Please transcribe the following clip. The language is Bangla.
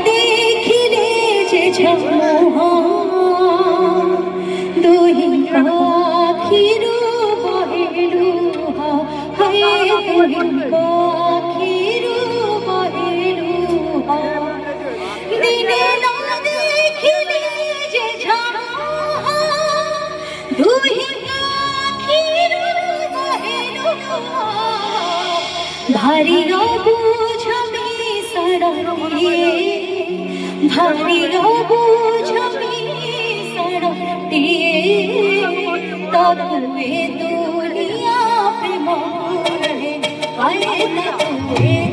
দেখিলে যে দুহি পাখির বহেলু দুহি পাখির বহেলু দিনে না দেখিলে যে দুহি পাখির বহেলু ভারী বুঝমি সরণে ভারী বুঝমি সরণে তবে দুনিয়া প্রেম আয়ে তবে